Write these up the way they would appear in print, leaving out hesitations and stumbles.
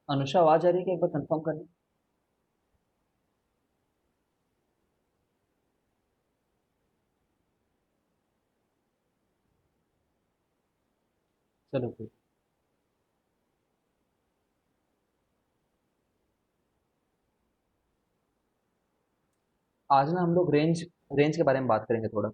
अनुषा आवाज आ रही है क्या? एक बार कंफर्म करना। चलो फिर। आज ना हम लोग रेंज रेंज के बारे में बात करेंगे थोड़ा।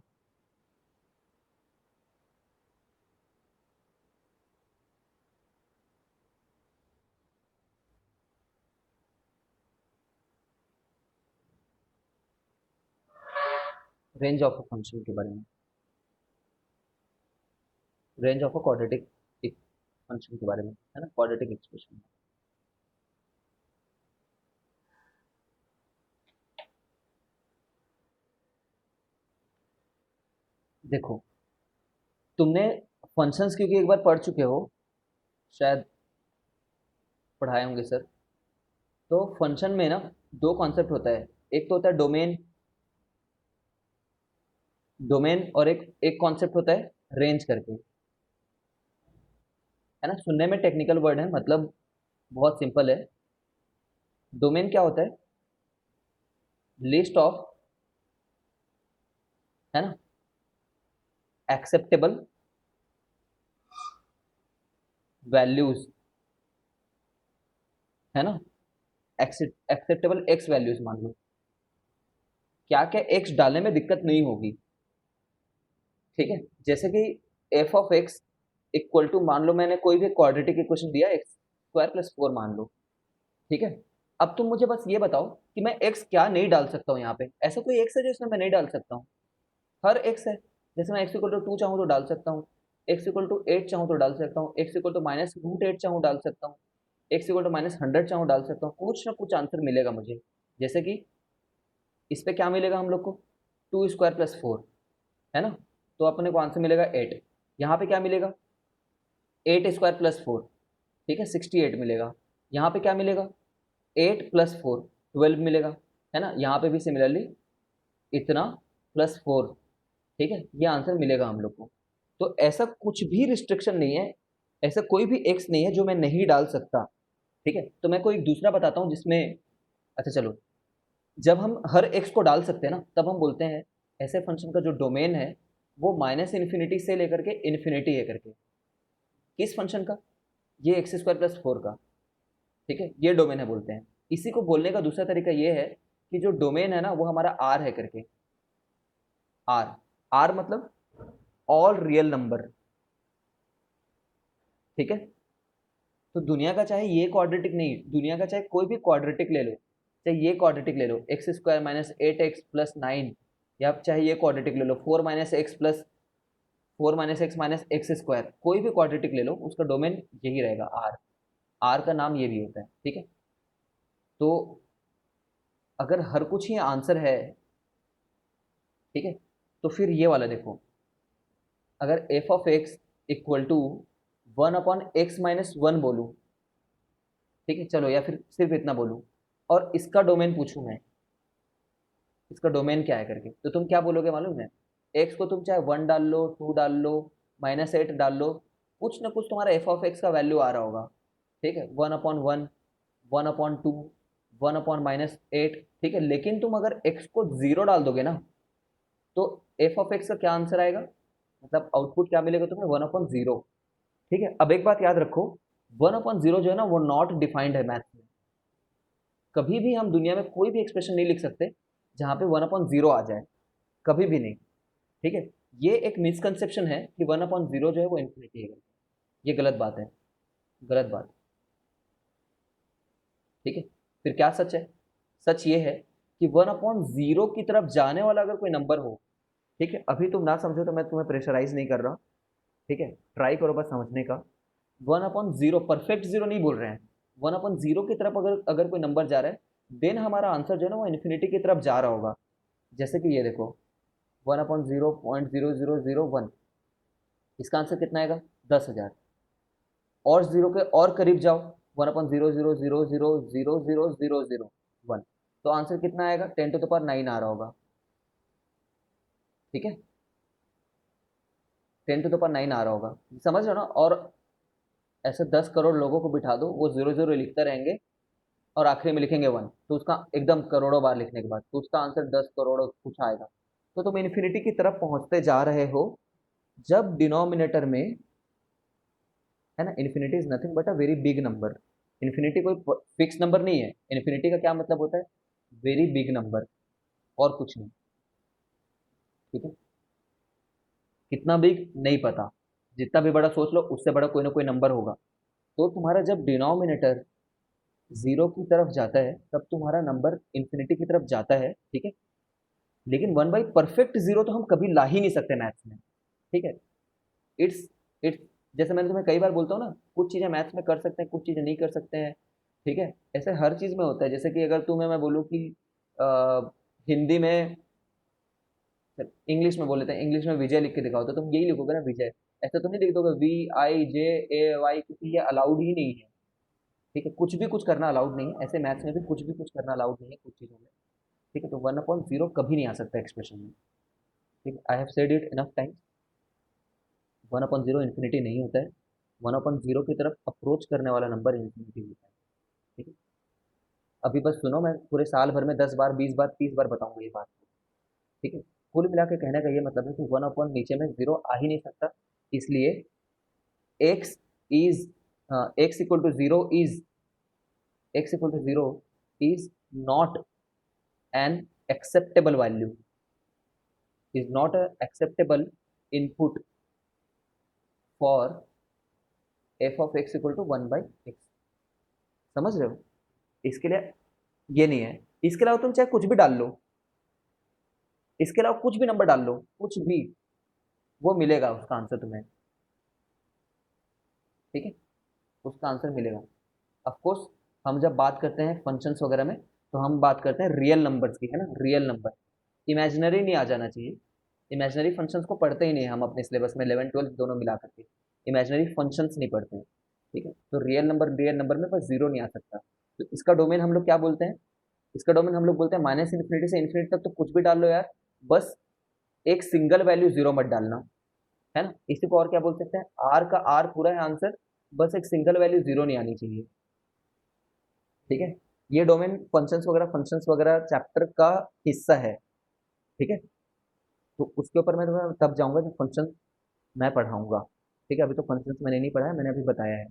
रेंज ऑफ अ फंक्शन के बारे में। Range of a quadratic function के बारे में, है ना, क्वाड्रेटिक एक्सप्रेशन। देखो, तुमने फंक्शंस क्योंकि एक बार पढ़ चुके हो, शायद पढ़ाए होंगे सर। तो फंक्शन में ना दो कॉन्सेप्ट होता है। एक तो होता है डोमेन, डोमेन, और एक कॉन्सेप्ट होता है रेंज करके, है ना। सुनने में टेक्निकल वर्ड है, मतलब बहुत सिंपल है। डोमेन क्या होता है? लिस्ट ऑफ, है ना, एक्सेप्टेबल वैल्यूज, है ना। एक्सेप्टेबल एक्स वैल्यूज मान लो। क्या क्या एक्स डालने में दिक्कत नहीं होगी, ठीक है। जैसे कि f of x equal to, मान लो मैंने कोई भी क्वाड्रेटिक इक्वेशन दिया, एक्स स्क्वायर प्लस फोर मान लो, ठीक है। अब तुम मुझे बस ये बताओ कि मैं एक्स क्या नहीं डाल सकता हूँ यहाँ पे। ऐसा कोई एक्स है जो इसमें मैं नहीं डाल सकता हूँ? हर एक्स है। जैसे मैं एक्स इक्वल टू टू चाहूँ तो डाल सकता हूँ, एक्स इक्वल टू एट चाहूँ तो डाल सकता हूँ, x equal to minus root eight चाहूँ डाल सकता हूँ, x equal to minus hundred चाहूँ डाल सकता हूँ। कुछ ना कुछ आंसर मिलेगा मुझे। जैसे कि इस पे क्या मिलेगा हम लोग को? टू स्क्वायर प्लस फोर, है ना। तो अपने को आंसर मिलेगा एट। यहाँ पे क्या मिलेगा? एट स्क्वायर प्लस फोर, ठीक है, 68 मिलेगा। यहाँ पे क्या मिलेगा? एट प्लस फोर, 12 मिलेगा, है ना। यहाँ पे भी सिमिलरली इतना प्लस फोर, ठीक है, ये आंसर मिलेगा हम लोग को। तो ऐसा कुछ भी रिस्ट्रिक्शन नहीं है, ऐसा कोई भी एक्स नहीं है जो मैं नहीं डाल सकता, ठीक है। तो मैं कोई एक दूसरा बताता हूँ जिसमें, अच्छा चलो, जब हम हर एक्स को डाल सकते हैं ना, तब हम बोलते हैं ऐसे फंक्शन का जो डोमेन है वो माइनस इन्फिनिटी से लेकर के इन्फिनिटी है करके। किस फंक्शन का? ये एक्स स्क्वायर प्लस फोर का, ठीक है, ये डोमेन है बोलते हैं। इसी को बोलने का दूसरा तरीका ये है कि जो डोमेन है ना वो हमारा आर है करके। आर, आर मतलब ऑल रियल नंबर, ठीक है। तो दुनिया का चाहे ये क्वाड्रेटिक, नहीं, दुनिया का चाहे कोई भी क्वाड्रेटिक ले लो, चाहे ये क्वाड्रेटिक ले लो, x square minus eight x plus nine, या चाहे ये क्वाड्रेटिक ले लो four minus x plus four minus x minus x square, कोई भी क्वाड्रेटिक ले लो, उसका डोमेन यही रहेगा, आर। आर का नाम ये भी होता है, ठीक है। तो अगर हर कुछ ही आंसर है, ठीक है, तो फिर ये वाला देखो, अगर f of x equal to one upon x minus one बोलूँ, ठीक है, चलो, या फिर सिर्फ इतना बोलूँ, और इसका डोमेन पूछूं मैं, इसका डोमेन क्या है करके, तो तुम क्या बोलोगे मालूम है? एक्स को तुम चाहे वन डाल लो, टू डाल लो, माइनस एट डाल लो, कुछ ना कुछ तुम्हारा एफ ऑफ एक्स का वैल्यू आ रहा होगा, ठीक है। One upon one, one upon two, one upon minus eight, ठीक है। लेकिन तुम अगर एक्स को जीरो डाल दोगे ना, तो एफ ऑफ एक्स का क्या आंसर आएगा? मतलब आउटपुट क्या मिलेगा तुम्हें? वन अपॉन जीरो, ठीक है। अब एक बात याद रखो, वन अपॉन जीरो जो है ना वो नॉट डिफाइंड है मैथ में। कभी भी हम दुनिया में कोई भी एक्सप्रेशन नहीं लिख सकते जहां पे वन अपॉन जीरो आ जाए, कभी भी नहीं, ठीक है। ये एक मिसकंसेप्शन है कि वन अपॉन जीरो जो है वो इन्फिनिटी है, ये गलत बात है, गलत बात, ठीक है। फिर क्या सच है? सच ये है कि वन अपॉन जीरो की तरफ जाने वाला अगर कोई नंबर हो, ठीक है, अभी तुम ना समझो तो मैं तुम्हें प्रेशराइज नहीं कर रहा, ठीक है, ट्राई करो बस समझने का। One upon zero, perfect zero नहीं बोल रहे हैं, वन अपॉन जीरो की तरफ अगर अगर कोई नंबर जा रहा है, देन हमारा आंसर जो है ना वो इन्फिनिटी की तरफ जा रहा होगा। जैसे कि ये देखो, one upon zero point zero zero zero one, इसका आंसर कितना आएगा? 10,000। और जीरो के और करीब जाओ, one upon zero zero zero zero zero zero zero zero one, तो आंसर कितना आएगा? Ten to the power nine आ रहा होगा, ठीक है, ten to the power nine आ रहा होगा, समझ रहे हो ना। और ऐसे 10 करोड़ लोगों को बिठा दो, वो 0 0 लिखते रहेंगे और आखिरी में लिखेंगे 1, तो उसका एकदम करोड़ों बार लिखने के बाद तो उसका आंसर 10 करोड़ कुछ आएगा। तो तुम इन्फिनिटी की तरफ पहुंचते जा रहे हो जब डिनोमिनेटर में, है ना, infinity is nothing but a very big number. Infinity कोई फिक्स नंबर नहीं है। इन्फिनिटी का क्या मतलब होता है? वेरी बिग नंबर, और कुछ नहीं। ठीक है, कितना बिग नहीं पता, जितना भी बड़ा सोच लो उससे बड़ा कोई ना कोई नंबर होगा। तो तुम्हारा जब डिनोमिनेटर जीरो की तरफ जाता है तब तुम्हारा नंबर इन्फिनिटी की तरफ जाता है। ठीक है, लेकिन 1/परफेक्ट 0 तो हम कभी ला ही नहीं सकते मैथ्स में। ठीक है, इट्स इट्स जैसे मैंने तुम्हें कई बार बोलता हूँ ना, कुछ चीज़ें मैथ्स में कर सकते हैं, कुछ चीज़ें नहीं कर सकते हैं। ठीक है, ऐसे हर चीज़ में होता है। जैसे कि अगर तुम्हें मैं बोलूँ कि हिंदी में, इंग्लिश में बोल लेते हैं, इंग्लिश में विजय लिख के दिखाओ तो तुम यही लिखोगे ना, विजय। ऐसा तो नहीं लिख दोगे VIJAY, क्योंकि ये अलाउड ही नहीं है। ठीक है, कुछ भी कुछ करना अलाउड नहीं है। ऐसे मैथ्स में भी कुछ भी कुछ करना अलाउड नहीं है कुछ चीज़ों में। ठीक है, तो 1/0 कभी नहीं आ सकता एक्सप्रेशन में। ठीक है, I have said it enough time. 1/0 infinity नहीं होता है। 1/0 की तरफ अप्रोच करने वाला नंबर इन्फिनिटी होता है। ठीक है, अभी बस सुनो, मैं पूरे साल भर में 10 बार, 20 बार, 30 बार बताऊंगा ये बात। ठीक है, कुल मिला के कहने का ये मतलब है कि 1/, नीचे में जीरो आ ही नहीं सकता। इसलिए x is x equal to zero is x = 0 is not an acceptable value, is not a acceptable input for f of x equal to 1/x। समझ रहे हो? इसके लिए ये नहीं है। इसके अलावा तुम चाहे कुछ भी डाल लो, इसके अलावा कुछ भी नंबर डाल लो, कुछ भी, वो मिलेगा उसका आंसर तुम्हें। ठीक है, उसका आंसर मिलेगा। ऑफ कोर्स हम जब बात करते हैं फंक्शंस वगैरह में, तो हम बात करते हैं रियल नंबर्स की, है ना, रियल नंबर। इमेजिनरी नहीं आ जाना चाहिए। इमेजिनरी फंक्शंस को पढ़ते ही नहीं हम अपने सिलेबस में, 11 12 दोनों मिला करके इमेजिनरी फंक्शंस नहीं पढ़ते हैं। ठीक है, तो रियल नंबर में बस जीरो नहीं आ सकता। तो इसका डोमेन हम लोग क्या बोलते हैं? इसका डोमेन हम लोग बोलते हैं -इन्फिनिटी से इन्फिनिटी तक तो कुछ भी डाल लो यार, बस एक सिंगल वैल्यू जीरो मत डालना। है ना, इसी को और क्या बोल सकते हैं? आर का आर पूरा है आंसर, बस एक सिंगल वैल्यू जीरो नहीं आनी चाहिए। ठीक है, ये डोमेन फंक्शंस वगैरह चैप्टर का हिस्सा है। ठीक है, तो उसके ऊपर मैं तुम्हें तब जाऊंगा जब फंक्शन मैं पढ़ाऊंगा। ठीक है, अभी तो फंक्शंस मैंने नहीं पढ़ा है, मैंने अभी बताया है।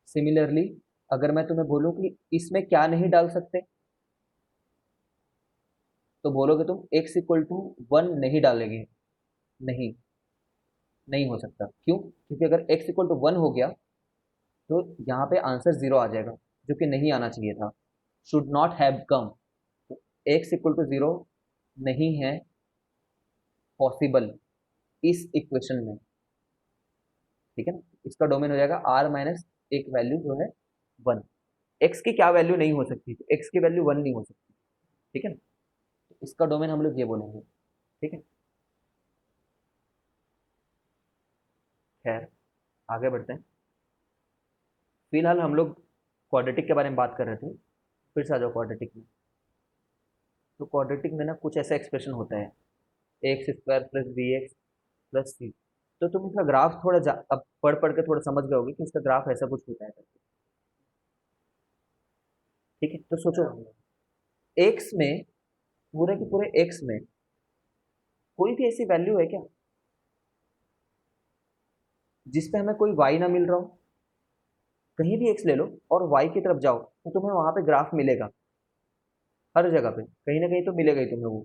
सिमिलरली अगर मैं तुम्हें बोलूं कि इसमें क्या नहीं डाल सकते, तो बोलोगे तुम x = 1 नहीं डालेंगे। नहीं, नहीं हो सकता। क्यों? क्योंकि अगर x = 1 हो गया तो यहाँ पे आंसर जीरो आ जाएगा, जो कि नहीं आना चाहिए था, should not have come. x = 0 नहीं है पॉसिबल इस इक्वेशन में। ठीक है ना, इसका डोमेन हो जाएगा r - एक वैल्यू जो है 1। एक्स की क्या वैल्यू नहीं हो सकती? एक्स की वैल्यू 1 नहीं हो सकती। ठीक है ना, तो इसका डोमेन हम लोग ये बोलेंगे। ठीक है, खैर आगे बढ़ते हैं। फिलहाल हम लोग क्वाड्रेटिक के बारे में बात कर रहे थे, फिर से आ जाओ क्वाड्रेटिक में। तो क्वाड्रेटिक में ना कुछ ऐसा एक्सप्रेशन होता है, x² + bx + c। तो तुम इसका ग्राफ थोड़ा अब पढ़ पढ़ के थोड़ा समझ गए होगे कि इसका ग्राफ ऐसा कुछ होता है करके। ठीक है, तो सोचो एक्स में, पूरे के पूरे एक्स में कोई भी ऐसी वैल्यू है क्या जिस पे हमें कोई वाई ना मिल रहा हो? कहीं भी एक्स ले लो और वाई की तरफ जाओ तो तुम्हें वहां पे ग्राफ मिलेगा। हर जगह पे कहीं ना कहीं तो मिलेगा ही तुम्हें वो।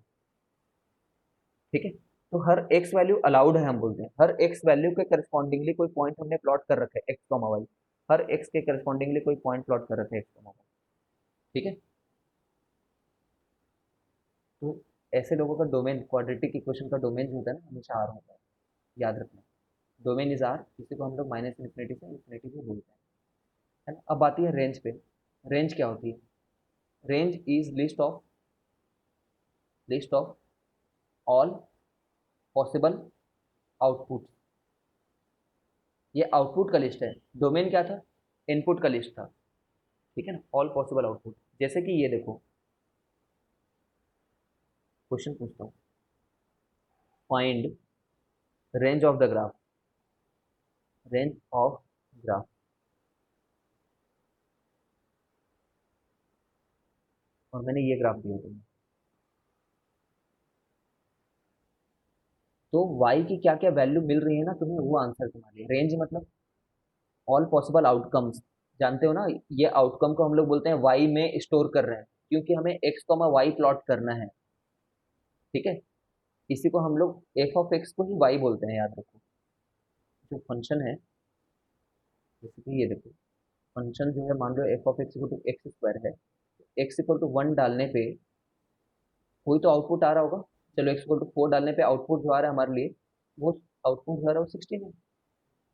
ठीक है, तो हर एक्स वैल्यू अलाउड है, हम बोलते हैं हर एक्स वैल्यू के करस्पॉन्डिंगली कोई पॉइंट हमने प्लॉट कर रखा है, एक्स वाई। हर एक्स के करस्पॉन्डिंगली कोई पॉइंट प्लॉट कर रखा है, एक्स वाई। ठीक है, तो ऐसे लोगों का डोमेन, क्वाड्रेटिक इक्वेशन का डोमेन जो होता है ना, हमेशा आर होता है। याद रखना, डोमेन इज आर, इसी को हम लोग -इन्फिनिटी से इन्फिनिटी को बोलते हैं। है ना, अब आती है रेंज पे। रेंज क्या होती है? Range is list of all possible output. ये आउटपुट का लिस्ट है। डोमेन क्या था? इनपुट का लिस्ट था। ठीक है ना, ऑल पॉसिबल आउटपुट। जैसे कि ये देखो, क्वेश्चन पूछता हूँ, find range of the graph, range of graph. और मैंने ये ग्राफ दिया तुम्हें, तो y की क्या क्या वैल्यू मिल रही है ना तुम्हें, वो आंसर तुम्हारे लिए। रेंज मतलब ऑल पॉसिबल आउटकम्स, जानते हो ना, ये आउटकम को हम लोग बोलते हैं y में स्टोर कर रहे हैं, क्योंकि हमें x y प्लॉट करना है। ठीक है, इसी को हम लोग एफ ऑफ एक्स को ही y बोलते हैं, याद रखो। जो फंक्शन है, जैसे कि ये देखो, फंक्शन जो है, मान लो f of x equal to x square है, एक्स इक्वल टू 1 डालने पे कोई तो आउटपुट आ रहा होगा। चलो एक्स इक्वल टू 4 डालने पे आउटपुट जो आ रहा है हमारे लिए, वो आउटपुट जो आ रहा है वो 16 है।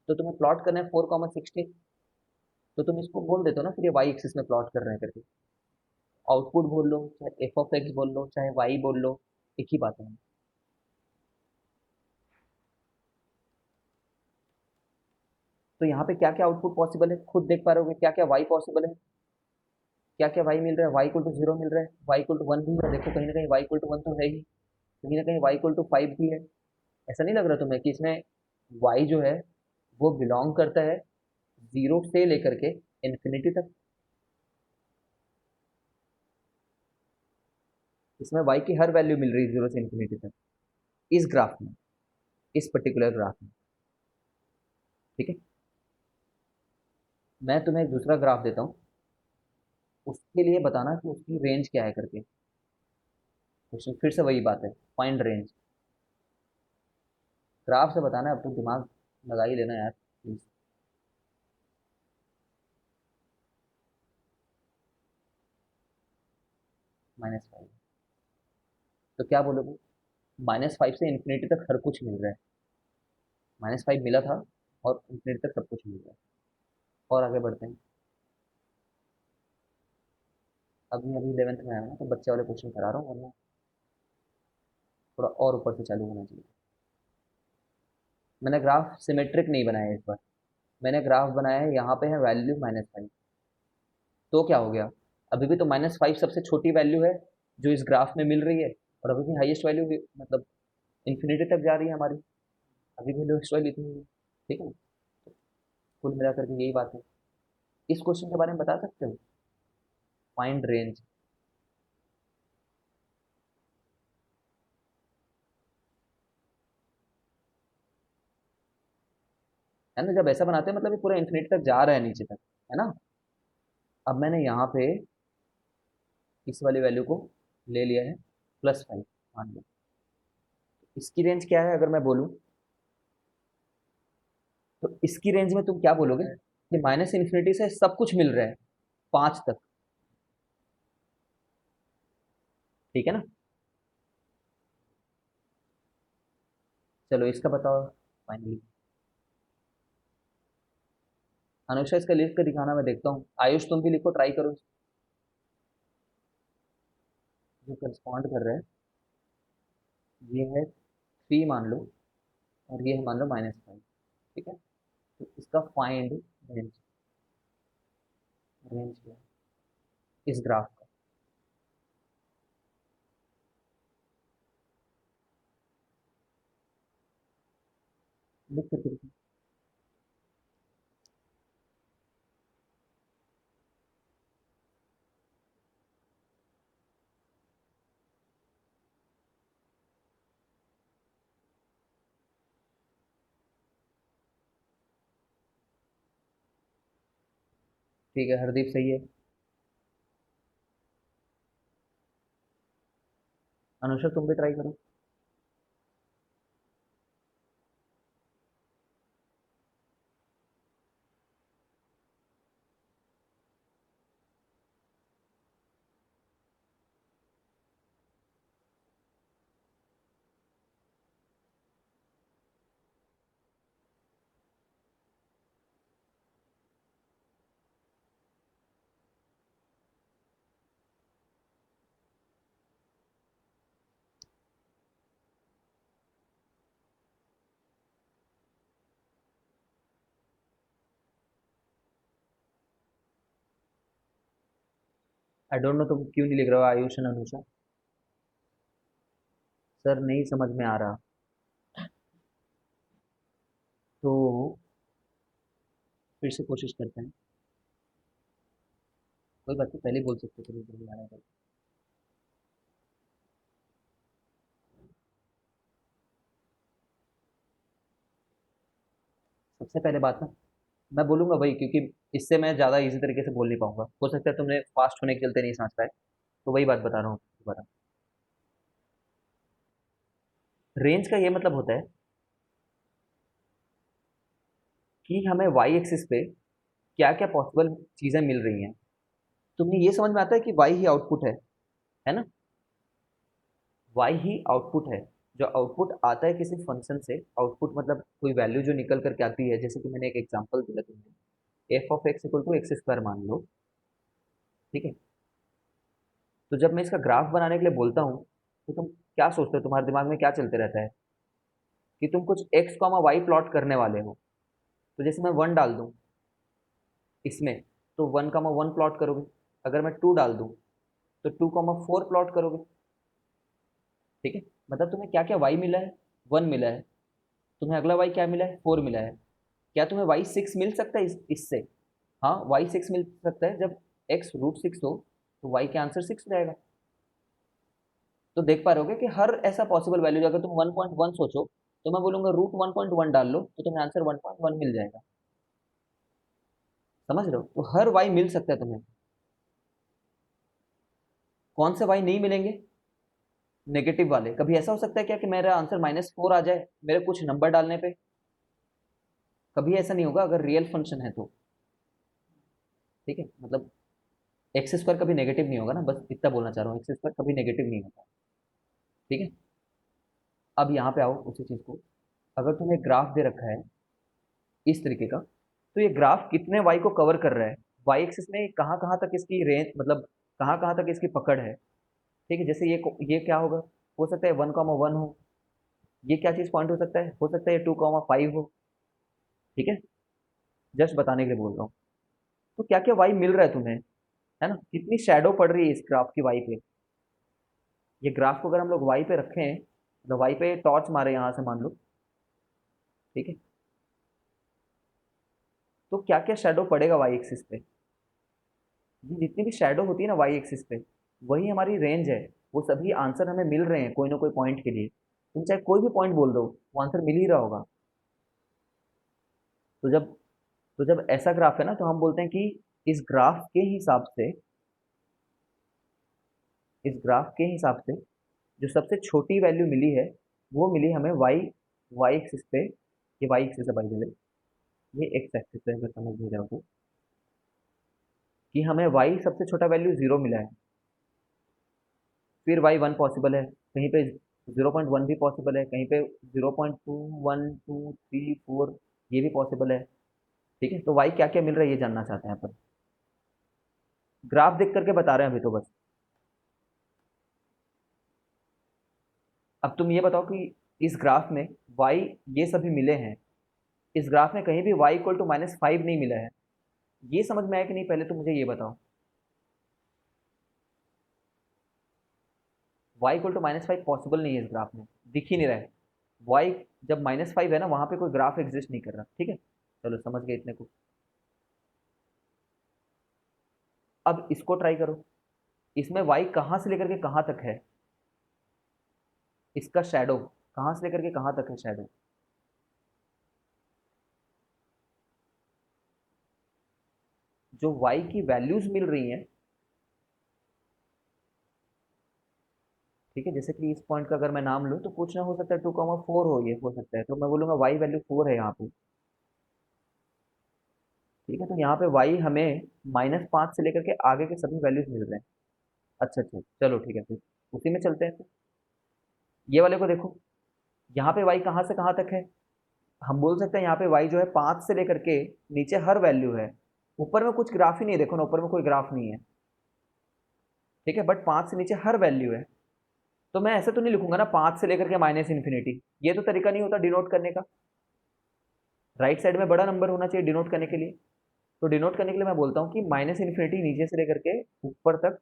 तो तुम्हें प्लॉट करना है 4,16, तो तुम इसको बोल देते हो ना फिर ये वाई एक्सिस में प्लॉट कर रहे हैं करके। आउटपुट बोल लो, चाहे एफ ऑफ एक्स बोल लो, चाहे वाई बोल लो, एक ही बात है। तो यहाँ पे क्या क्या आउटपुट पॉसिबल है खुद देख पा रहे हो, क्या क्या वाई पॉसिबल है, क्या क्या वाई मिल रहा है। वाई इक्वल टू 0 मिल रहा है, वाई इक्वल टू 1 भी है, देखो कहीं ना कहीं वाई इक्वल टू 1 तो है ही, कहीं ना कहीं वाई इक्वल टू 5 भी है। ऐसा नहीं लग रहा तुम्हें कि इसमें वाई जो है वो बिलोंग करता है 0 से लेकर के इन्फिनिटी तक। इसमें वाई की हर वैल्यू मिल रही है 0 से इन्फिनिटी तक, इस ग्राफ में, इस पर्टिकुलर ग्राफ में। ठीक है, मैं तुम्हें एक दूसरा ग्राफ देता हूँ, उसके लिए बताना कि उसकी रेंज क्या है करके। क्वेश्चन फिर से वही बात है, फाइंड रेंज। ग्राफ से बताना है, अब तो दिमाग लगा ही लेना यार प्लीज। -5, तो क्या बोलोगे? -5 से इन्फिनिटी तक हर कुछ मिल रहा है, -5 मिला था और इन्फिनिटी तक सब कुछ मिल रहा है। और आगे बढ़ते हैं। अभी अभी 11th में आया ना, तो बच्चे वाले क्वेश्चन करा रहा हूँ, वरना थोड़ा और ऊपर से चालू होना चाहिए। मैंने ग्राफ सिमेट्रिक नहीं बनाया है इस बार, मैंने ग्राफ बनाया है, यहाँ पे है वैल्यू -5। तो क्या हो गया, अभी भी तो -5 सबसे छोटी वैल्यू है जो इस ग्राफ में मिल रही है, और अभी भी हाईएस्ट वैल्यू भी, मतलब इन्फिनिटी तक जा रही है हमारी, अभी भी लोएस्ट वैल्यू इतनी है। ठीक है, कुल मिलाकर के यही बात है। इस क्वेश्चन के बारे में बता सकते हो, फाइंड रेंज। है ना, जब ऐसा बनाते हैं मतलब ये पूरा इन्फिनिटी तक जा रहा है नीचे तक, है ना। अब मैंने यहाँ पे इस वाली वैल्यू को ले लिया है +5, मान लो। इसकी रेंज क्या है अगर मैं बोलूँ, तो इसकी रेंज में तुम क्या बोलोगे कि माइनस इन्फिनिटी से सब कुछ मिल रहा है 5 तक। ठीक है ना, चलो इसका बताओ फाइनली। अनुष्का इसका लिख कर दिखाना, मैं देखता हूँ। आयुष तुम भी लिखो, ट्राई करो, जो करस्पॉन्ड कर रहा है। ये है 3 मान लो, और ये है मान लो -5। ठीक है, तो इसका फाइंड रेंज, रेंज क्या है इस ग्राफ का। लिख करके देखो। ठीक है, हरदीप सही है। अनुष्का तुम भी ट्राई करो। आई डोंट नो तुम क्यों नहीं लिख रहे हो आयुष एंड अनुषा, सर नहीं समझ में आ रहा। तो फिर से कोशिश करते हैं, कोई बात नहीं, पहले ही बोल सकते थे, जल्दी आ रहा है। सबसे पहले बात ना, मैं बोलूंगा वही, क्योंकि इससे मैं ज़्यादा इजी तरीके से बोल नहीं पाऊंगा, हो सकता है तुमने फास्ट होने के चलते नहीं समझ पाए, तो वही बात बता रहा हूँ दोबारा। रेंज का ये मतलब होता है कि हमें वाई एक्सिस पे क्या क्या पॉसिबल चीज़ें मिल रही हैं। तुम्हें ये समझ में आता है कि वाई ही आउटपुट है ना? वाई ही आउटपुट है। जो आउटपुट आता है किसी फंक्शन से, आउटपुट मतलब कोई वैल्यू जो निकल करके आती है, जैसे कि मैंने एक एग्जांपल दिया तुम्हें, f of x equal to x square मान लो, ठीक है? तो जब मैं इसका ग्राफ बनाने के लिए बोलता हूँ, तो तुम क्या सोचते हो, तुम्हारे दिमाग में क्या चलते रहता है कि तुम कुछ एक्स कॉमा वाई प्लॉट करने वाले हो। तो जैसे मैं वन डाल दूँ इसमें, तो वन कॉमा वन प्लॉट करोगे। अगर मैं टू डाल दूँ तो टू कॉमा फोर प्लॉट करोगे, ठीक है? मतलब तुम्हें क्या क्या वाई मिला है, वन मिला है। तुम्हें अगला वाई क्या मिला है, फोर मिला है। क्या तुम्हें वाई सिक्स मिल सकता है इससे? हाँ, वाई सिक्स मिल सकता है। जब एक्स रूट सिक्स हो तो वाई का आंसर सिक्स रहेगा। तो देख पा रहे होगे कि हर ऐसा पॉसिबल वैल्यू, अगर तुम 1.1 सोचो, तो मैं बोलूंगा रूट 1.1 डाल लो, तो तुम्हें आंसर 1.1 मिल जाएगा। समझ रहे हो? तो हर वाई मिल सकता है तुम्हें। कौन से वाई नहीं मिलेंगे? नेगेटिव वाले। कभी ऐसा हो सकता है क्या कि मेरा आंसर -4 आ जाए मेरे कुछ नंबर डालने पे? कभी ऐसा नहीं होगा अगर रियल फंक्शन है तो। ठीक है, मतलब एक्स स्क्वायर कभी नेगेटिव नहीं होगा ना, बस इतना बोलना चाह रहा हूँ, एक्स स्क्वायर कभी नेगेटिव नहीं होगा। ठीक है, अब यहाँ पे आओ उसी चीज को। अगर तुम्हें ग्राफ दे रखा है इस तरीके का, तो ये ग्राफ कितने वाई को कवर कर रहा है, वाई एक्सिस में कहाँ कहाँ तक इसकी रेंज, मतलब कहाँ कहाँ तक इसकी पकड़ है। ठीक है, जैसे ये क्या होगा, हो सकता है 1,1 हो। ये क्या चीज़ पॉइंट हो सकता है 2,5 हो। ठीक है, जस्ट बताने के लिए बोल रहा हूँ। तो क्या क्या वाई मिल रहा है तुम्हें, है ना? कितनी शैडो पड़ रही है इस ग्राफ की वाई पे। ये ग्राफ को अगर हम लोग वाई पे रखें, मतलब वाई पे टॉर्च मारे यहाँ से मान लो, ठीक है, तो क्या क्या शैडो पड़ेगा वाई एक्सिस पे। ये जितनी भी शैडो होती है ना वाई एक्सिस पे, वही हमारी रेंज है। वो सभी आंसर हमें मिल रहे हैं कोई ना कोई पॉइंट के लिए। तुम चाहे कोई भी पॉइंट बोल दो, वो आंसर मिल ही रहा होगा। तो जब तो जब ऐसा ग्राफ है ना, तो हम बोलते हैं कि इस ग्राफ के हिसाब से इस ग्राफ के हिसाब से जो सबसे छोटी वैल्यू मिली है, वो मिली हमें वाई वाई एक्सिस पे। ये वाई एक्सिस है बाय द वे, ये एक्स एक्सिस है अगर समझ नहीं रहा हो तो। कि हमें वाई सबसे छोटा वैल्यू जीरो मिला है। फिर वाई वन पॉसिबल है, कहीं पे 0.1 भी पॉसिबल है, कहीं पे 0.2 1 2 3 4 ये भी पॉसिबल है। ठीक है, तो वाई क्या क्या मिल रहा है ये जानना चाहते हैं अपन। ग्राफ देख करके बता रहे हैं अभी तो बस। अब तुम ये बताओ कि इस ग्राफ में वाई ये सभी मिले हैं, इस ग्राफ में कहीं भी वाई इक्वल टू -5 नहीं मिला है। ये समझ में आया कि नहीं, पहले तो मुझे ये बताओ। वाई इक्वल टू -5 पॉसिबल नहीं है इस ग्राफ में, दिख ही नहीं रहा है। वाई जब -5 है ना, वहां पे कोई ग्राफ एग्जिस्ट नहीं कर रहा। ठीक है, चलो समझ गए इतने को। अब इसको ट्राई करो। इसमें वाई कहाँ से लेकर के कहाँ तक है, इसका शैडो कहाँ से लेकर के कहाँ तक है शैडो। जो वाई की वैल्यूज मिल रही हैं, ठीक है, जैसे कि इस पॉइंट का अगर मैं नाम लूँ तो कुछ ना हो सकता है 2,4 हो, ये हो सकता है, तो मैं बोलूंगा वाई वैल्यू 4 है यहाँ पे। ठीक है, तो यहाँ पे वाई हमें -5 से लेकर के आगे के सभी वैल्यूज मिल रहे हैं। अच्छा अच्छा, चलो ठीक है, फिर उसी में चलते हैं फिर। ये वाले को देखो, यहाँ पे वाई कहाँ से कहाँ तक है। हम बोल सकते हैं यहाँ पे वाई जो है 5 से लेकर के नीचे हर वैल्यू है। ऊपर में कुछ ग्राफ ही नहीं है, देखो ना, ऊपर में कोई ग्राफ नहीं है। ठीक है, बट 5 से नीचे हर वैल्यू है। तो मैं ऐसे तो नहीं लिखूंगा ना 5 से लेकर के -इन्फिनिटी, ये तो तरीका नहीं होता डिनोट करने का। राइट साइड में बड़ा नंबर होना चाहिए डिनोट करने के लिए। तो डिनोट करने के लिए मैं बोलता हूँ कि -इन्फिनिटी नीचे से लेकर के ऊपर तक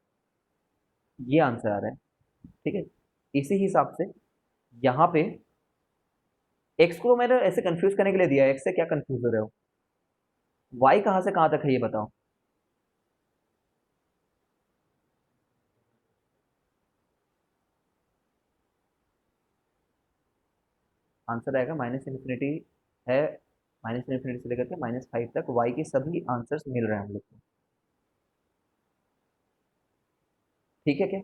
ये आंसर आ रहा है। ठीक है, इसी हिसाब से यहाँ पे एक्स को मैंने ऐसे कंफ्यूज करने के लिए दिया है। एक्स से क्या कंफ्यूज हो रहे हो, वाई कहाँ से कहाँ तक है ये बताओ। आंसर आएगा -इन्फिनिटी है, -∞ से लेकर के -5 तक y के सभी आंसर्स मिल रहे हैं हम लोग को। ठीक है क्या?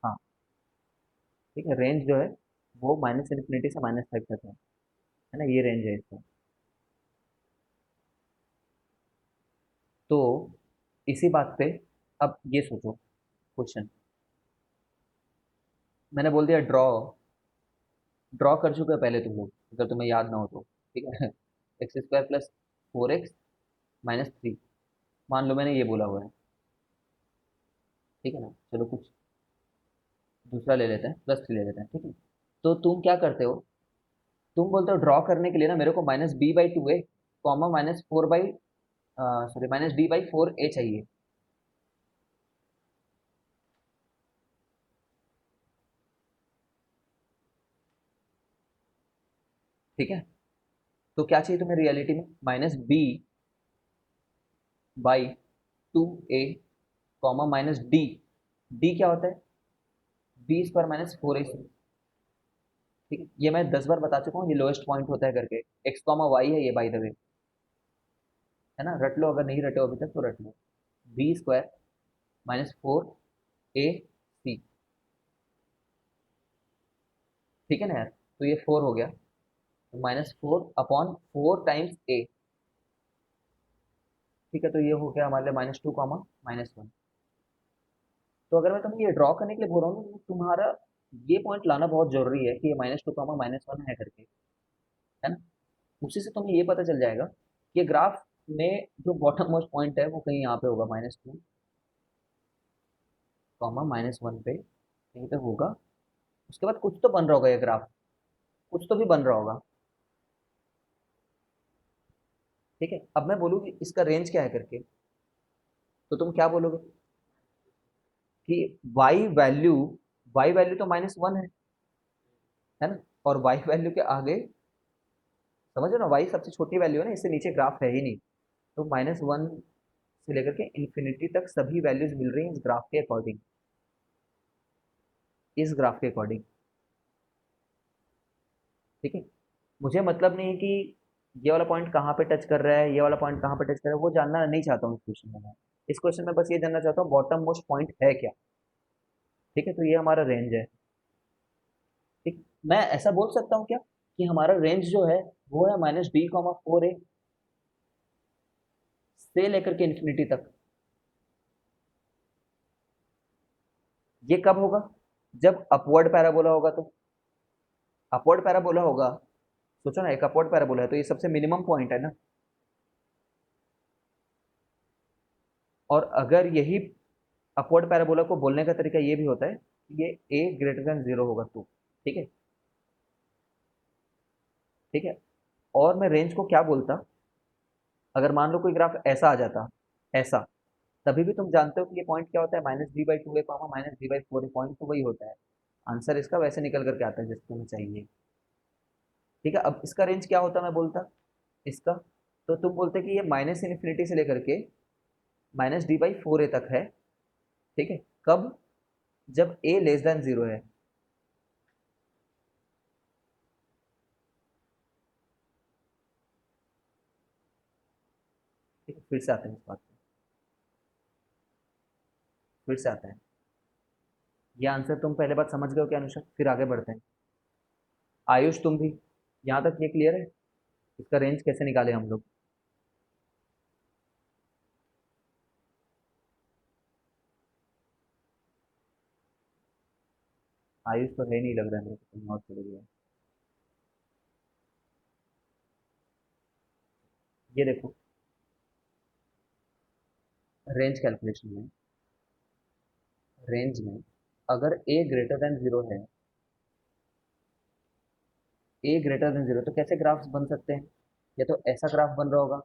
हाँ, ठीक है, रेंज जो है वो -∞ से -5 तक है ना, ये रेंज है इसका। तो इसी बात पे अब ये सोचो क्वेश्चन, मैंने बोल दिया ड्रॉ, ड्रॉ कर चुके हो पहले तुम लोग, अगर तुम्हें याद ना हो तो, ठीक है। x² + 4x - 3, मान लो मैंने ये बोला हुआ है, ठीक है ना, चलो कुछ दूसरा ले लेते हैं, +3 ले लेते हैं, ठीक है। तो तुम क्या करते हो, तुम बोलते हो ड्रॉ करने के लिए ना मेरे को -b/2a, कॉमा -d/4a चाहिए। ठीक है, तो क्या चाहिए तुम्हें रियलिटी में, -b/2a, कॉमा -d, d क्या होता है, b² - 4ac। ठीक है, ये मैं 10 बार बता चुका हूँ, ये लोएस्ट पॉइंट होता है करके, x, y है ये बाय द वे, है ना, रट लो, अगर नहीं रटे हो अभी तक तो रट लो, b² - 4ac। ठीक है ना यार, तो ये 4 हो गया, तो -4/4 टाइम्स a। ठीक है, तो ये हो गया हमारे लिए -2, -1। तो अगर मैं तुम्हें ये ड्रॉ करने के लिए बोल रहा हूँ तो तुम्हारा ये पॉइंट लाना बहुत जरूरी है कि ये -2, -1 है करके, है ना, उसी से तुम्हें ये पता चल जाएगा कि ग्राफ में जो बॉटम मोस्ट पॉइंट है वो कहीं यहाँ पे होगा, -2, -1 पे कहीं पे होगा। उसके बाद कुछ तो बन रहा होगा ये ग्राफ, कुछ तो भी बन रहा होगा। ठीक है, अब मैं बोलूँ कि इसका रेंज क्या है करके, तो तुम क्या बोलोगे कि वाई वैल्यू तो -1 है ना, और वाई वैल्यू के आगे, समझ रहे हो ना, वाई सबसे छोटी वैल्यू है ना, इससे नीचे ग्राफ है ही नहीं। तो -1 से लेकर के इन्फिनिटी तक सभी वैल्यूज मिल रही हैं इस ग्राफ के अकॉर्डिंग, इस ग्राफ के अकॉर्डिंग। ठीक है, मुझे मतलब नहीं है कि ये वाला पॉइंट कहाँ पे टच कर रहा है, ये वाला पॉइंट कहाँ पे टच कर रहा है, वो जानना नहीं चाहता हूँ इस क्वेश्चन में मैं। इस क्वेश्चन में बस ये जानना चाहता हूँ बॉटम मोस्ट पॉइंट है क्या। ठीक है, तो ये हमारा रेंज है। ठीक, मैं ऐसा बोल सकता हूँ क्या कि हमारा रेंज जो है वो है -d, 4a से लेकर के इन्फिनिटी तक। ये कब होगा, जब अपवर्ड पैराबोला होगा, तो अपवर्ड पैराबोला होगा, सोचो ना, एक अपवर्ड पैराबोला है तो ये सबसे मिनिमम पॉइंट है ना, और अगर यही अपवर्ड पैराबोला को बोलने का तरीका ये भी होता है कि ये a 0 होगा तो, ठीक है, ठीक है। और मैं रेंज को क्या बोलता, अगर मान लो कोई ग्राफ ऐसा आ जाता, ऐसा, तभी भी तुम जानते हो कि ये पॉइंट क्या होता है, -d/2a, -d/4a, पॉइंट तो वही होता है, आंसर इसका वैसे निकल करके आता है जैसे तुम्हें चाहिए। ठीक है, अब इसका रेंज क्या होता मैं बोलता, इसका, तो तुम बोलते कि ये -∞ से लेकर के -d/4a तक है। ठीक है, कब, जब a<0 है। ठीक है, फिर से आते हैं इस बात पे, फिर से आता है, ये आंसर तुम पहले बात समझ गए हो क्या अनुषा, फिर आगे बढ़ते हैं। आयुष तुम भी, यहाँ तक ये क्लियर है, इसका रेंज कैसे निकाले हम लोग। आयुष तो है नहीं, लग रहा है मेरे को, कहीं और चले गया। ये देखो, रेंज कैलकुलेशन में, रेंज में अगर a>0 है, a>0 तो कैसे ग्राफ्स बन सकते हैं, या तो ऐसा ग्राफ बन रहा होगा,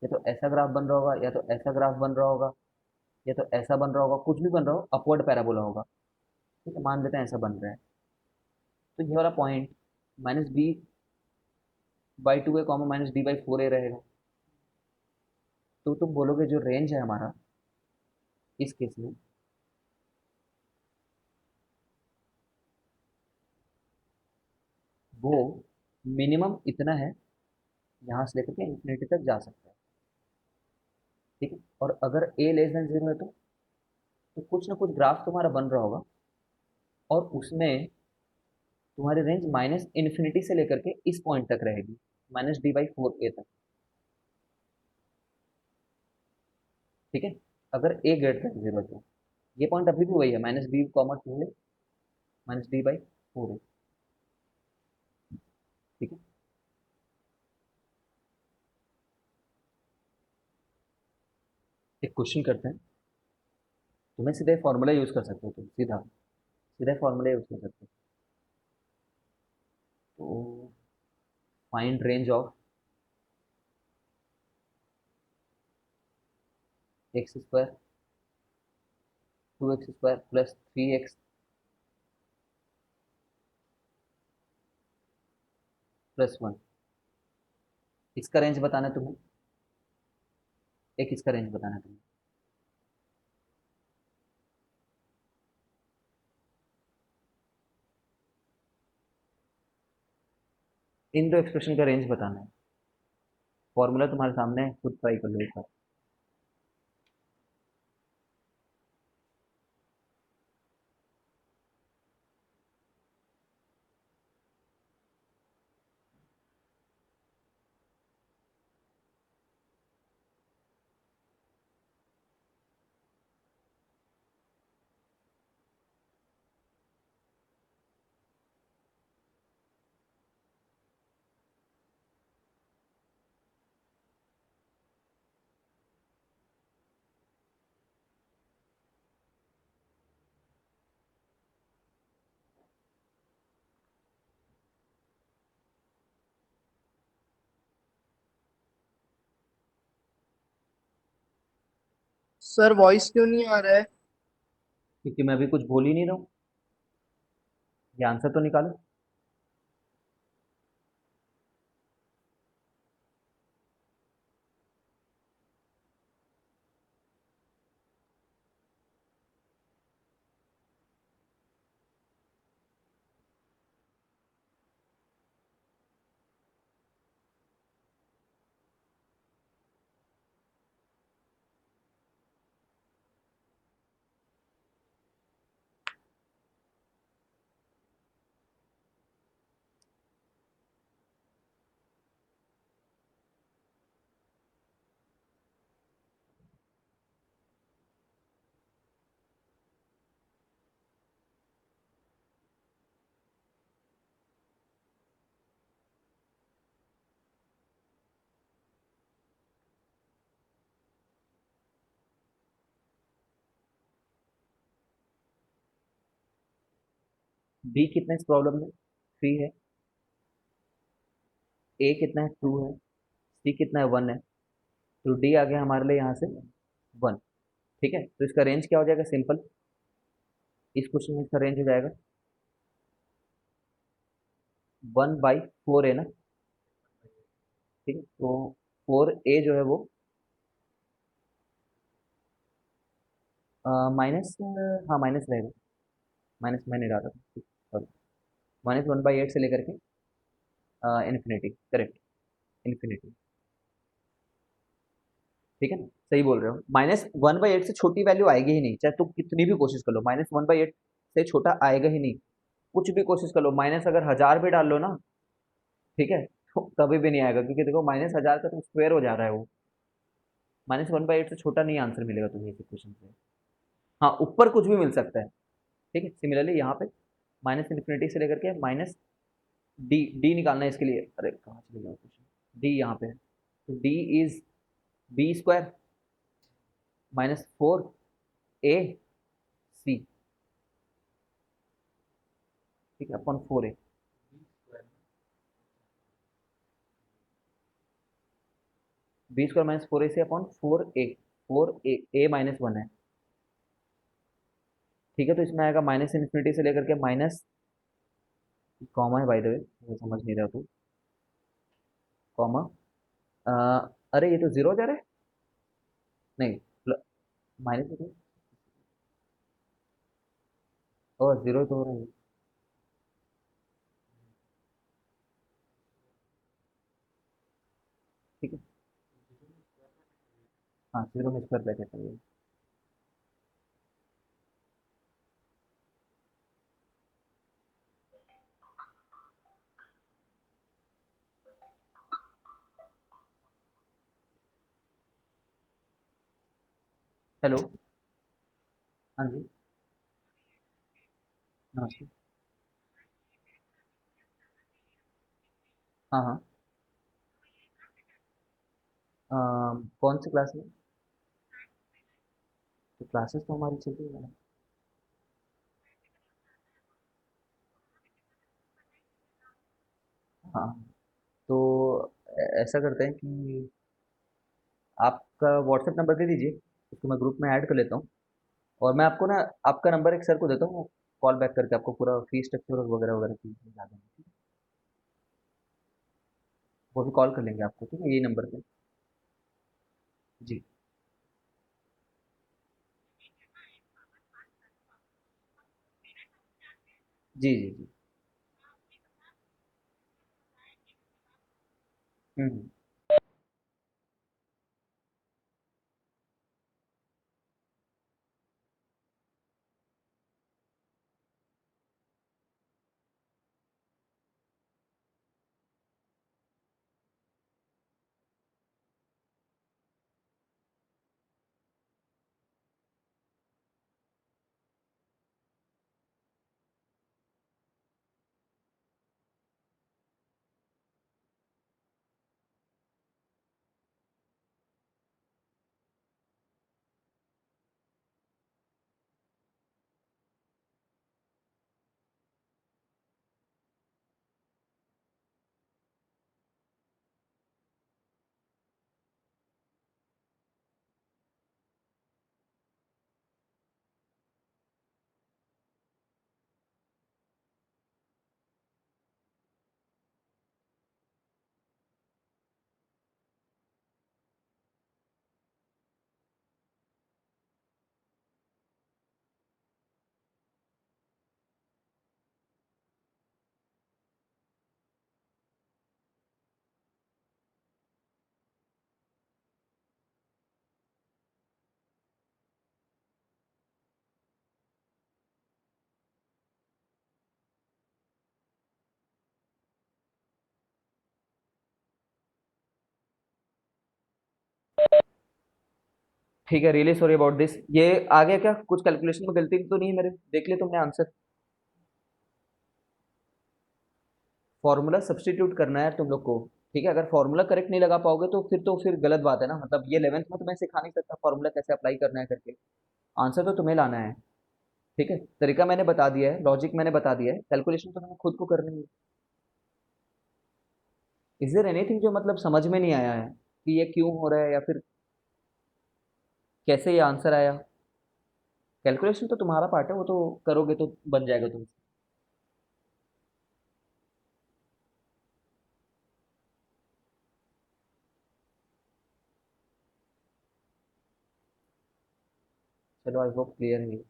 या तो ऐसा ग्राफ बन रहा होगा, या तो ऐसा ग्राफ बन रहा होगा, या तो ऐसा बन रहा होगा, कुछ भी बन रहा हो, अपवर्ड पैराबोला होगा। ठीक है, मान लेते हैं ऐसा बन रहा है, तो ये वाला पॉइंट -b/2a, -d/4a रहेगा। तो तुम बोलोगे जो रेंज है हमारा इस केस में, वो मिनिमम इतना है, यहाँ से लेकर के इन्फिनिटी तक जा सकता है। ठीक है, और अगर ए लेस देन जीरो है तो कुछ ना कुछ ग्राफ तुम्हारा बन रहा होगा, और उसमें तुम्हारी रेंज माइनस इन्फिनिटी से लेकर के इस पॉइंट तक रहेगी, -d/4a तक। ठीक है, अगर ए ग्रेटर देन जीरो है तो ये पॉइंट अभी भी वही है, -b, 2 है, -d/4 है। ठीक है, एक क्वेश्चन करते हैं। तुम्हें सीधे फॉर्मूला यूज कर सकते हो, तुम सीधा सीधा फॉर्मूला यूज कर सकते हो। तो find range of x² 2x² plus 3x plus 1, इसका रेंज बताना है तुम्हें। एक इसका रेंज बताना है तुम्हें। इन दो एक्सप्रेशन का रेंज बताना है। फॉर्मूला तुम्हारे सामने है, खुद ट्राई कर लो एक बार। सर वॉइस क्यों नहीं आ रहा है? क्योंकि मैं अभी कुछ बोल ही नहीं रहा हूँ, ये आंसर तो निकालो। बी कितना इस प्रॉब्लम में? 3 है। ए कितना है? 2 है। सी कितना है? 1 है। तो डी आ गया हमारे लिए यहाँ से 1। ठीक है, तो इसका रेंज क्या हो जाएगा? सिंपल, इस क्वेश्चन में इसका रेंज हो जाएगा 1/4 है ना। ठीक है, तो 4a जो है वो माइनस, हाँ माइनस रहेगा। माइनस मैंने डाला था, सॉरी। -1/8 से लेकर के इन्फिनिटी, करेक्ट, इन्फिनिटी। ठीक है ना, सही बोल रहे हो। -1/8 से छोटी वैल्यू आएगी ही नहीं, चाहे तुम कितनी भी कोशिश कर लो, -1/8 से छोटा आएगा ही नहीं। कुछ भी कोशिश कर लो, माइनस अगर 1000 भी डाल लो ना, ठीक है, तो कभी भी नहीं आएगा, क्योंकि देखो -1000 का तो स्क्वायर हो जा रहा है वो। -1/8 से छोटा नहीं आंसर मिलेगा तुम्हें इस इक्वेशन से। हाँ, ऊपर कुछ भी मिल सकता है। ठीक है, सिमिलरली यहाँ पे माइनस इन्फिनिटी से लेकर के माइनस डी, डी निकालना है इसके लिए। अरे कहाँ चले गया क्वेश्चन, डी यहाँ पे है। तो डी इज b² -4ac, ठीक है, upon 4a। b² -4ac upon 4a, 4a -1 है। ठीक है, तो इसमें आएगा माइनस इन्फिनिटी से लेकर के माइनस, कॉमा है बाय द वे, वो समझ नहीं रहा तू, कॉमा, अरे ये तो जीरो हो जा रहा है। नहीं, माइनस, और जीरो तो हो रहा है। हाँ, जीरो में स्क्वायर ब्रैकेट है ये। हेलो। हाँ जी। नमस्ते। हाँ हाँ। कौन सी क्लास में? तो क्लासेस तो हमारी चल रही है मैडम। हाँ। तो ऐसा करते हैं कि आपका व्हाट्सएप नंबर दे दीजिए, उसको मैं ग्रुप में ऐड कर लेता हूँ। और मैं आपको ना आपका नंबर एक सर को देता हूँ, वो कॉल बैक करके आपको पूरा फीस स्ट्रक्चर और वगैरह वगैरह चीज़ बता देंगे। वो भी कॉल कर लेंगे आपको, ठीक है, यही नंबर पे। जी जी जी जी। हम्म। ठीक है, रियली सॉरी अबाउट दिस। ये आ गया क्या? कुछ कैलकुलेशन में गलती तो नहीं है मेरे? देख लिया तुमने आंसर? फॉर्मूला सब्स्टिट्यूट करना है तुम लोग को। ठीक है, अगर फॉर्मूला करेक्ट नहीं लगा पाओगे तो फिर गलत बात है ना। मतलब ये 11th में तो मैं सिखा नहीं सकता फॉर्मूला कैसे अप्लाई करना है करके। आंसर तो तुम्हें लाना है। ठीक है, तरीका मैंने बता दिया है, लॉजिक मैंने बता दिया है, कैलकुलेशन तो तुम्हें खुद को करनी है। इज देयर एनीथिंग जो मतलब समझ में नहीं आया है कि ये क्यों हो रहा है, या फिर कैसे ये आंसर आया? कैलकुलेशन तो तुम्हारा पार्ट है, वो तो करोगे तो बन जाएगा तुमसे। चलो, आई होप क्लियर है।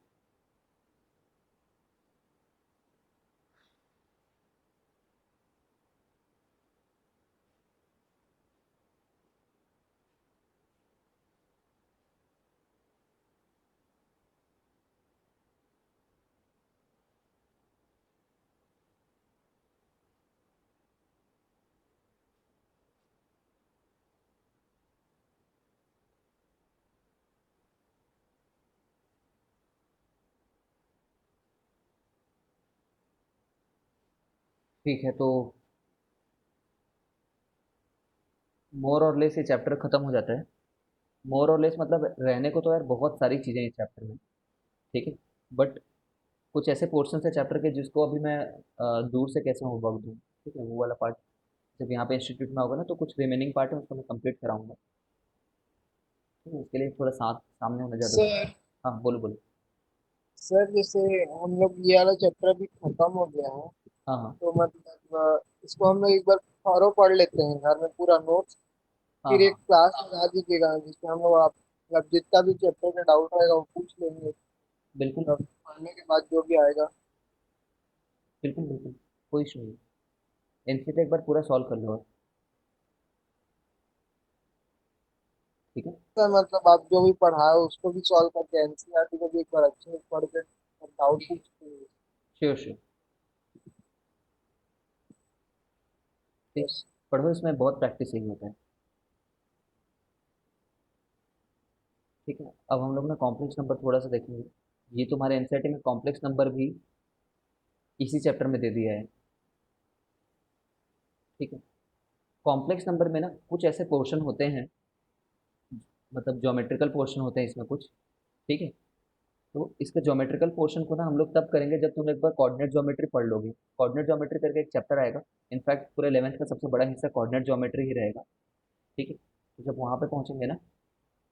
ठीक है, तो मोर और लेस ये चैप्टर खत्म हो जाता है। मोर और लेस मतलब रहने को तो यार बहुत सारी चीज़ें हैं इस चैप्टर में। ठीक है, बट कुछ ऐसे पोर्शन है चैप्टर के जिसको अभी मैं दूर से कैसे होमवर्क दूँ। ठीक है, वो वाला पार्ट जब यहाँ पे इंस्टीट्यूट में होगा ना, तो कुछ रिमेनिंग पार्ट है उसको मैं कंप्लीट कराऊंगा। ठीक है, उसके लिए थोड़ा साथ सामने होना ज़्यादा। सर हाँ, बोलो बोलो। सर जैसे हम लोग ये वाला चैप्टर भी खत्म हो गया है, हाँ हाँ। तो मतलब इसको हम लोग एक बार थॉरो पढ़ लेते हैं घर में पूरा नोट्स। हाँ फिर एक हाँ। क्लास लगा दीजिएगा जिसमें हम लोग आप मतलब जितना भी चैप्टर का डाउट रहेगा वो पूछ लेंगे, बिल्कुल मतलब पढ़ने के बाद जो भी आएगा। बिल्कुल बिल्कुल, कोई इशू नहीं। एनसीईआरटी एक बार पूरा सॉल्व कर लो। ठीक है। सर मतलब आप जो भी पढ़ाए उसको भी सॉल्व करके एनसीईआरटी को भी एक बार अच्छे से पढ़ के डाउट पूछते हैं। Sure sure. ठीक, बस। पढ़ो, इसमें बहुत प्रैक्टिस ही होता है। ठीक है, अब हम लोग ना कॉम्प्लेक्स नंबर थोड़ा सा देखेंगे। ये तुम्हारे एनसीईआरटी में कॉम्प्लेक्स नंबर भी इसी चैप्टर में दे दिया है। ठीक है, कॉम्प्लेक्स नंबर में ना कुछ ऐसे पोर्शन होते हैं, मतलब ज्योमेट्रिकल पोर्शन होते हैं इसमें कुछ। ठीक है, तो इसके ज्योमेट्रिकल पोर्शन को ना हम लोग तब करेंगे जब तुम एक बार कोऑर्डिनेट ज्योमेट्री पढ़ लोगे। कोऑर्डिनेट ज्योमेट्री करके एक चैप्टर आएगा। इनफैक्ट पूरे 11th का सबसे बड़ा हिस्सा कोऑर्डिनेट ज्योमेट्री ही रहेगा। ठीक है, तो जब वहाँ पे पहुँचेंगे ना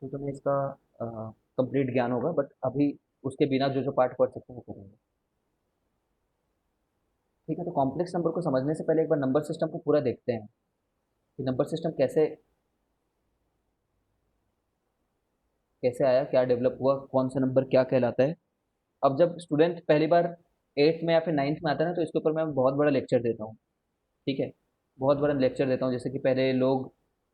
तो तुम्हें इसका कंप्लीट ज्ञान होगा, बट अभी उसके बिना जो जो पार्ट पढ़ सकते हैं वो करेंगे। ठीक है, तो कॉम्प्लेक्स नंबर को समझने से पहले एक बार नंबर सिस्टम को पूरा देखते हैं कि नंबर सिस्टम कैसे कैसे आया, क्या डेवलप हुआ, कौन सा नंबर क्या कहलाता है। अब जब स्टूडेंट पहली बार 8th में या फिर 9th में आता है ना, तो इसके ऊपर मैं बहुत बड़ा लेक्चर देता हूँ। ठीक है, बहुत बड़ा लेक्चर देता हूँ, जैसे कि पहले लोग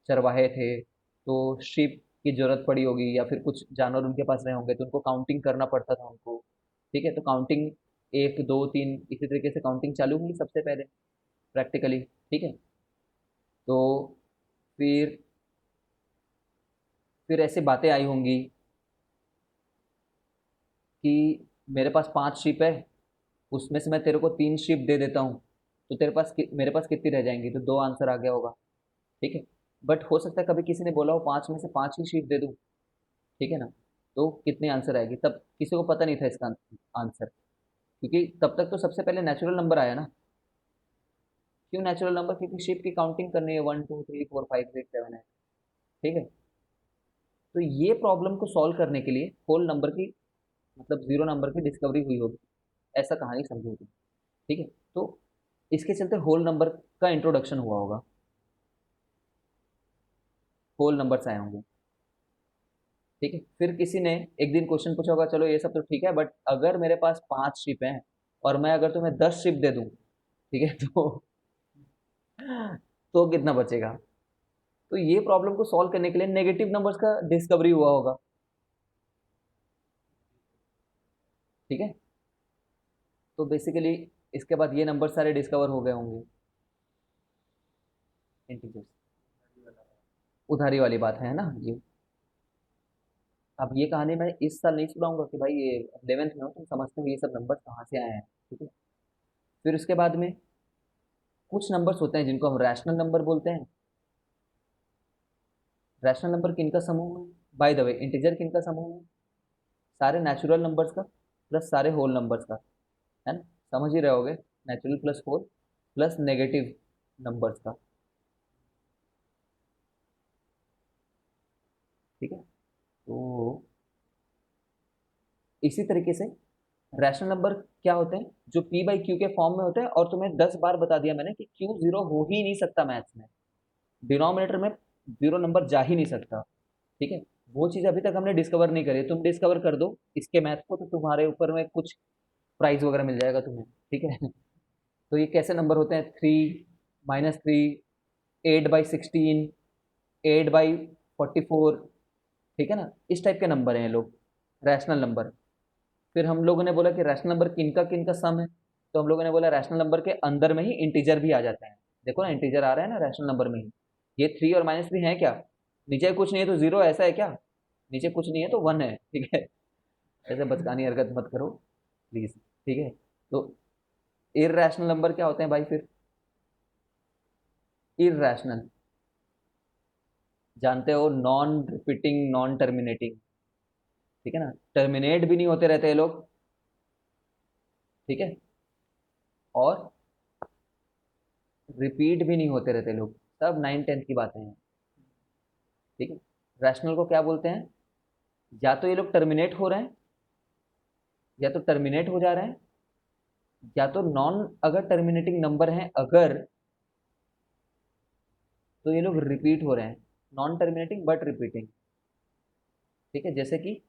चरवाहे थे, तो शीप की जरूरत पड़ी होगी या फिर कुछ जानवर उनके पास रहे होंगे, तो उनको काउंटिंग करना पड़ता था उनको। ठीक है, तो काउंटिंग 1 2 3 इसी तरीके से काउंटिंग चालू हुई सबसे पहले प्रैक्टिकली। ठीक है, तो फिर फिर ऐसे बातें आई होंगी कि मेरे पास 5 शीप है, उसमें से मैं तेरे को 3 शीप दे देता हूँ, तो तेरे पास मेरे पास कितनी रह जाएंगी, तो 2 आंसर आ गया होगा। ठीक है, बट हो सकता है कभी किसी ने बोला हो 5 में से 5 ही शीट दे दूँ। ठीक है ना, तो कितने आंसर आएगी, तब किसी को पता नहीं था इसका आंसर, क्योंकि तब तक तो सबसे पहले नेचुरल नंबर आया ना। क्यों नेचुरल नंबर, क्योंकि शीप की काउंटिंग करनी है, 1 2 3 4 5 6 7 है। ठीक है, तो ये प्रॉब्लम को सॉल्व करने के लिए होल नंबर की, मतलब जीरो नंबर की डिस्कवरी हुई होगी, ऐसा कहानी समझी होगी। ठीक है, तो इसके चलते होल नंबर का इंट्रोडक्शन हुआ होगा, होल नंबर्स आए होंगे। ठीक है, फिर किसी ने एक दिन क्वेश्चन पूछा होगा, चलो ये सब तो ठीक है, बट अगर मेरे पास 5 शिप हैं और मैं अगर तुम्हें 10 शिप दे दूं, ठीक है, तो कितना बचेगा। तो ये प्रॉब्लम को सॉल्व करने के लिए नेगेटिव नंबर्स का डिस्कवरी हुआ होगा। ठीक है, तो बेसिकली इसके बाद ये नंबर सारे डिस्कवर हो गए होंगे, इंटीजर्स। उधारी वाली बात है ना ये। अब ये कहानी मैं इस साल नहीं सुनाऊंगा कि भाई ये 11th में हो तुम समझते हो ये सब नंबर्स कहाँ से आए हैं। ठीक है, फिर उसके बाद में कुछ नंबर्स होते हैं जिनको हम रैशनल नंबर बोलते हैं। रैशनल नंबर किनका समूह है, बाय द वे इंटीजर किनका समूह है, सारे नेचुरल नंबर्स का प्लस सारे होल नंबर्स का, है ना। समझ ही रहे होगे, natural plus whole plus negative numbers का। ठीक है, तो इसी तरीके से रैशनल नंबर क्या होते हैं, जो पी बाई क्यू के फॉर्म में होते हैं, और तुम्हें 10 बार बता दिया मैंने कि क्यू जीरो हो ही नहीं सकता मैथ्स में, डिनोमिनेटर में जीरो नंबर जा ही नहीं सकता। ठीक है, वो चीज़ अभी तक हमने डिस्कवर नहीं करी, तुम डिस्कवर कर दो इसके मैथ को, तो तुम्हारे ऊपर में कुछ प्राइज वगैरह मिल जाएगा तुम्हें। ठीक है, तो ये कैसे नंबर होते हैं, 3 -3, 8/16, 8/44। ठीक है ना, इस टाइप के नंबर हैं ये लोग, रैशनल नंबर। फिर हम लोगों ने बोला कि रैशनल नंबर किनका किनका सम है, तो हम लोगों ने बोला रैशनल नंबर के अंदर में ही इंटीजर भी आ जाते हैं। देखो ना, इंटीजर आ रहा है ना रैशनल नंबर में ही। ये 3 और -3 है क्या, नीचे कुछ नहीं है तो जीरो, ऐसा है क्या, नीचे कुछ नहीं है तो 1 है। ठीक है, ऐसे बचकानी हरकत मत करो प्लीज। ठीक है, तो इररैशनल नंबर क्या होते हैं भाई फिर, इररैशनल जानते हो, नॉन रिपीटिंग, नॉन टर्मिनेटिंग। ठीक है ना, टर्मिनेट भी नहीं होते रहते ये लोग। ठीक है, और रिपीट भी नहीं होते रहते लोग, सब 9 10th की बातें हैं। ठीक है, रैशनल को क्या बोलते हैं, या तो ये लोग टर्मिनेट हो रहे हैं, या तो टर्मिनेट हो जा रहे हैं, या तो नॉन, अगर टर्मिनेटिंग नंबर है अगर, तो ये लोग रिपीट हो रहे हैं, नॉन टर्मिनेटिंग बट रिपीटिंग। ठीक है, जैसे कि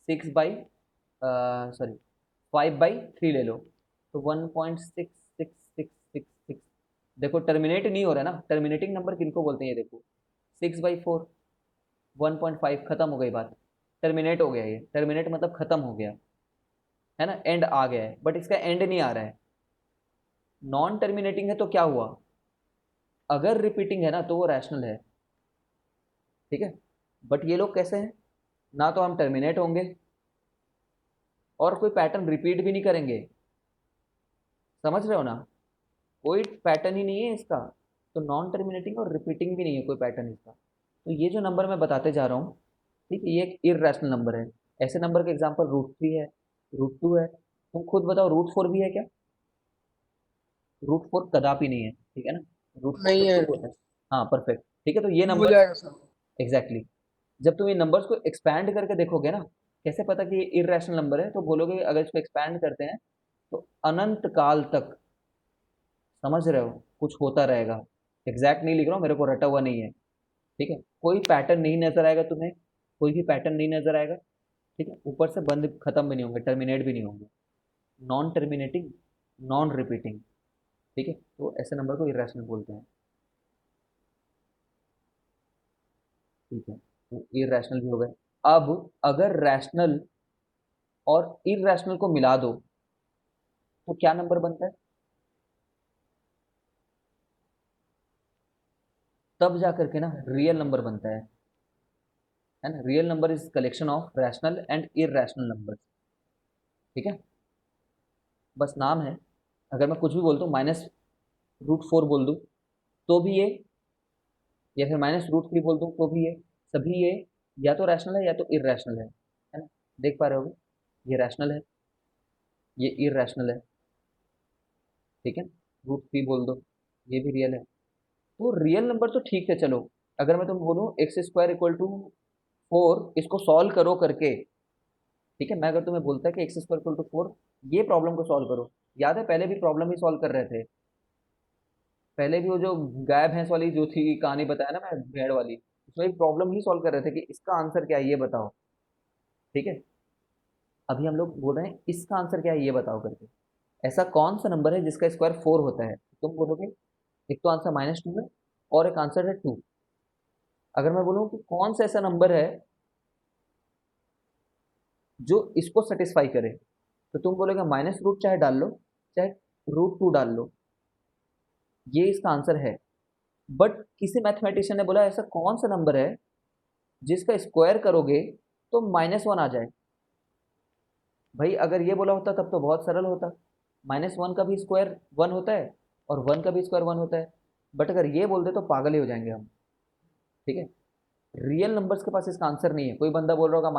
5/3 ले लो, तो 1.666666। देखो टर्मिनेट नहीं हो रहा है ना, टर्मिनेटिंग नंबर किनको बोलते हैं, ये देखो 6/4, 1.5 खत्म हो गई बात, टर्मिनेट हो गया, ये टर्मिनेट मतलब खत्म हो गया, है ना, एंड आ गया है, बट इसका एंड नहीं आ रहा है। नॉन टर्मिनेटिंग है तो क्या हुआ, अगर रिपीटिंग है ना तो वो रैशनल है, ठीक है। बट ये लोग कैसे हैं, ना तो हम टर्मिनेट होंगे और कोई पैटर्न रिपीट भी नहीं करेंगे, समझ रहे हो ना, कोई पैटर्न ही नहीं है इसका। तो नॉन टर्मिनेटिंग और रिपीटिंग भी नहीं है कोई पैटर्न इसका। तो ये जो नंबर मैं बताते जा रहा हूँ, ठीक है, ये एक इररेशनल नंबर है। ऐसे नंबर का एग्जांपल √3 है, √2 है। तुम खुद बताओ √4 भी है क्या, √4 कदापि नहीं है, ठीक है ना, √4 तो नहीं है। 2 होता है। हाँ परफेक्ट, ठीक है, तो ये हो नंबर्स, जाएगा सर। एग्जैक्टली जब तुम ये नंबर्स को एक्सपैंड करके देखोगे ना, कैसे पता कि ये इररेशनल नंबर है, तो बोलोगे अगर इसको एक्सपैंड करते हैं तो अनंत काल तक, समझ रहे हो, कुछ होता रहेगा। एग्जैक्ट नहीं लिख रहा हूँ, मेरे को रटा हुआ नहीं है, ठीक है, कोई पैटर्न नहीं नजर आएगा तुम्हें, कोई भी पैटर्न नहीं नजर आएगा, ठीक है, ऊपर से बंद खत्म भी नहीं होंगे, टर्मिनेट भी नहीं होंगे, नॉन टर्मिनेटिंग, नॉन रिपीटिंग, ठीक है, तो ऐसे नंबर को इरेशनल बोलते हैं, ठीक है, तो इरेशनल भी हो गए। अब अगर रैशनल और इरेशनल को मिला दो तो क्या नंबर बनता है, तब जा करके ना रियल नंबर बनता है ना, real number is collection of rational and irrational number, ठीक है, बस नाम है। अगर मैं कुछ भी बोल दूँ, -√4 बोल दूँ तो भी ये, या फिर -√3 बोल दूँ तो भी ये, सभी ये या तो रैशनल है या तो इरेशनल है ना, देख पा रहे होगे, ये रैशनल है, ये इरेशनल है, ठीक है, √3 बोल दो, ये भी रियल है। तो रियल नंबर तो ठीक है, चलो, अगर मैं तुम बोलूँ x² = 4, इसको सॉल्व करो करके, ठीक है, मैं अगर तुम्हें बोलता है कि x² = 4, ये प्रॉब्लम को सॉल्व करो, याद है पहले भी प्रॉब्लम ही सॉल्व कर रहे थे, पहले भी वो जो गाय भैंस वाली जो थी कहानी बताया ना मैं, भेड़ वाली, उसमें भी प्रॉब्लम ही सॉल्व कर रहे थे कि इसका आंसर क्या है ये बताओ, ठीक है। अभी हम लोग बोल रहे हैं इसका आंसर क्या है ये बताओ करके, ऐसा कौन सा नंबर है जिसका स्क्वायर 4 होता है, तुम बोलोगे एक तो आंसर -2 है और एक आंसर है 2। अगर मैं बोलूँ कि कौन सा ऐसा नंबर है जो इसको सेटिस्फाई करे, तो तुम बोलोगे -√, चाहे डाल लो, चाहे √2 डाल लो, ये इसका आंसर है। बट किसी मैथमेटिशियन ने बोला ऐसा कौन सा नंबर है जिसका स्क्वायर करोगे तो -1 आ जाए। भाई अगर ये बोला होता तब तो बहुत सरल होता, -1 का भी स्क्वायर 1 होता है और 1 का भी स्क्वायर 1 होता है, बट अगर ये बोल दे तो पागल ही हो जाएंगे हम, ठीक है। रियल नंबर्स के पास इसका आंसर नहीं है, कोई बंदा बोल रहा होगा